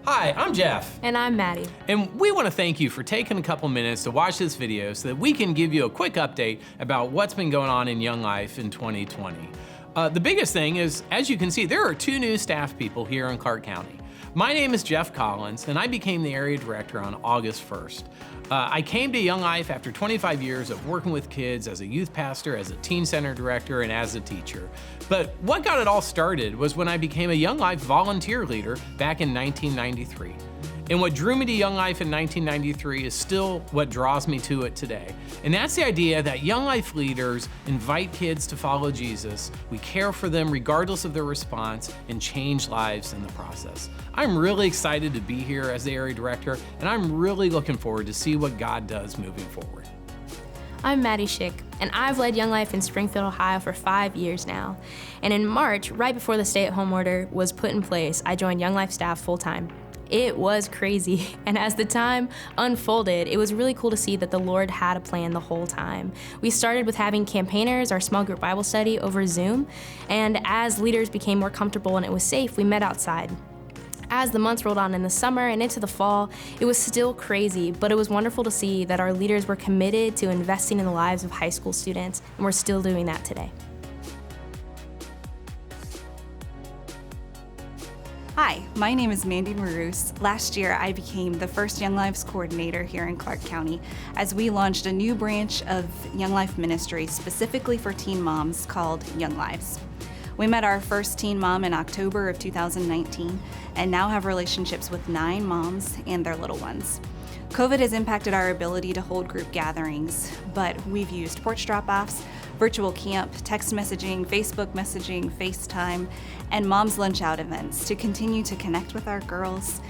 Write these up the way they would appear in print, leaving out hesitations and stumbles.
Hi, I'm Jeff. And I'm Maddie. And we want to thank you for taking a couple minutes to watch this video so that we can give you a quick update about what's been going on in Young Life in 2020. The biggest thing is, as you can see, there are 2 new staff people here in Clark County. My name is Jeff Collins, and I became the area director on August 1st. I came to Young Life after 25 years of working with kids as a youth pastor, as a teen center director, and as a teacher. But what got it all started was when I became a Young Life volunteer leader back in 1993. And what drew me to Young Life in 1993 is still what draws me to it today. And that's the idea that Young Life leaders invite kids to follow Jesus, we care for them regardless of their response, and change lives in the process. I'm really excited to be here as the area director, and I'm really looking forward to see what God does moving forward. I'm Maddie Schick, and I've led Young Life in Springfield, Ohio for 5 years now. And in March, right before the stay-at-home order was put in place, I joined Young Life staff full-time. It was crazy, and as the time unfolded, it was really cool to see that the Lord had a plan the whole time. We started with having campaigners, our small group Bible study, over Zoom, and as leaders became more comfortable and it was safe, we met outside. As the months rolled on in the summer and into the fall, it was still crazy, but it was wonderful to see that our leaders were committed to investing in the lives of high school students, and we're still doing that today. Hi, my name is Mandy Maroos. Last year, I became the first Young Lives coordinator here in Clark County as we launched a new branch of Young Life ministry specifically for teen moms called Young Lives. We met our first teen mom in October of 2019 and now have relationships with 9 moms and their little ones. COVID has impacted our ability to hold group gatherings, but we've used porch drop-offs, virtual camp, text messaging, Facebook messaging, FaceTime, and Moms Lunch Out events to continue to connect with our girls,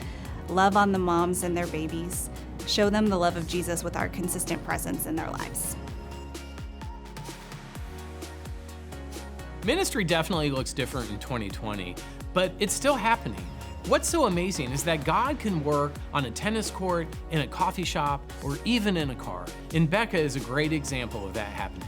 love on the moms and their babies, show them the love of Jesus with our consistent presence in their lives. Ministry definitely looks different in 2020, but it's still happening. What's so amazing is that God can work on a tennis court, in a coffee shop, or even in a car. And Becca is a great example of that happening.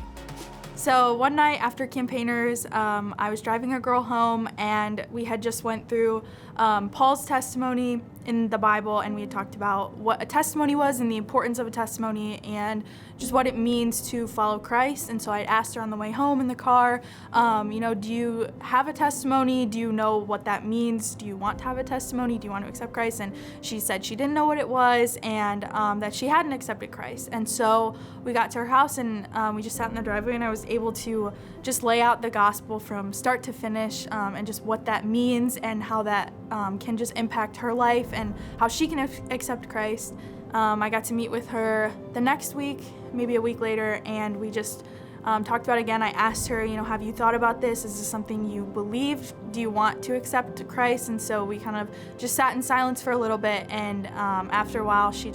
So one night after campaigners, I was driving a girl home and we had just went through Paul's testimony in the Bible, and we had talked about what a testimony was and the importance of a testimony and just what it means to follow Christ. And so I asked her on the way home in the car, do you have a testimony? Do you know what that means? Do you want to have a testimony? Do you want to accept Christ? And she said she didn't know what it was and that she hadn't accepted Christ. And so we got to her house and we just sat in the driveway, and I was able to just lay out the gospel from start to finish and just what that means and how that can just impact her life and how she can accept Christ. I got to meet with her the next week, maybe a week later, and we just talked about it again. I asked her, have you thought about this? Is this something you believe? Do you want to accept Christ? And so we kind of just sat in silence for a little bit, and after a while, she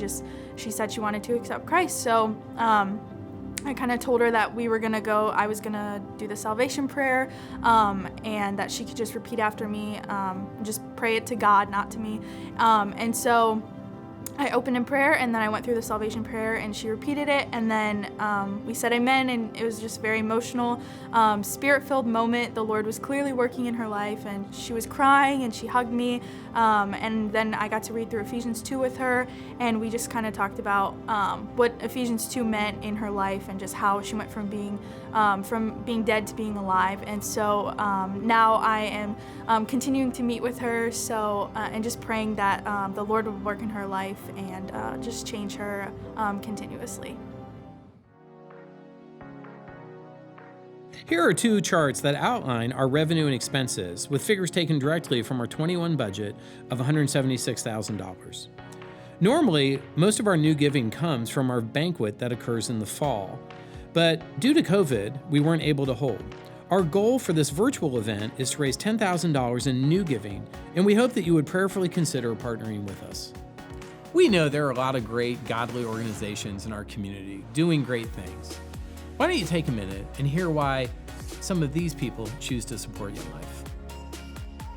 said she wanted to accept Christ. So I kind of told her that I was gonna do the salvation prayer, and that she could just repeat after me, just pray it to God, not to me. And so I opened in prayer, and then I went through the salvation prayer, and she repeated it, and then we said amen, and it was just very emotional, spirit-filled moment. The Lord was clearly working in her life, and she was crying, and she hugged me, and then I got to read through Ephesians 2 with her, and we just kind of talked about what Ephesians 2 meant in her life, and just how she went from being dead to being alive. And so now I am continuing to meet with her, and just praying that the Lord would work in her life and just change her continuously. Here are 2 charts that outline our revenue and expenses with figures taken directly from our 21 budget of $176,000. Normally, most of our new giving comes from our banquet that occurs in the fall, but due to COVID, we weren't able to hold. Our goal for this virtual event is to raise $10,000 in new giving, and we hope that you would prayerfully consider partnering with us. We know there are a lot of great godly organizations in our community doing great things. Why don't you take a minute and hear why some of these people choose to support Young Life?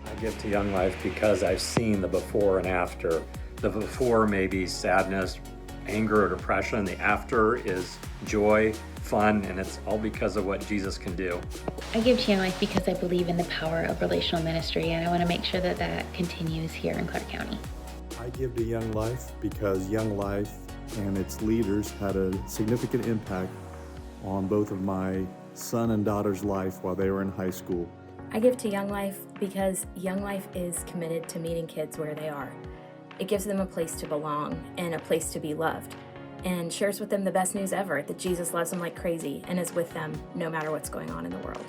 I give to Young Life because I've seen the before and after. The before may be sadness, anger, or depression. The after is joy, fun, and it's all because of what Jesus can do. I give to Young Life because I believe in the power of relational ministry, and I want to make sure that that continues here in Clark County. I give to Young Life because Young Life and its leaders had a significant impact on both of my son and daughter's life while they were in high school. I give to Young Life because Young Life is committed to meeting kids where they are. It gives them a place to belong and a place to be loved, and shares with them the best news ever, that Jesus loves them like crazy and is with them no matter what's going on in the world.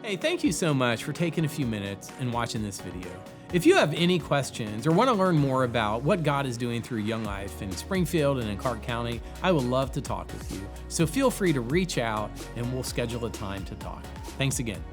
Hey, thank you so much for taking a few minutes and watching this video. If you have any questions or want to learn more about what God is doing through Young Life in Springfield and in Clark County, I would love to talk with you. So feel free to reach out and we'll schedule a time to talk. Thanks again.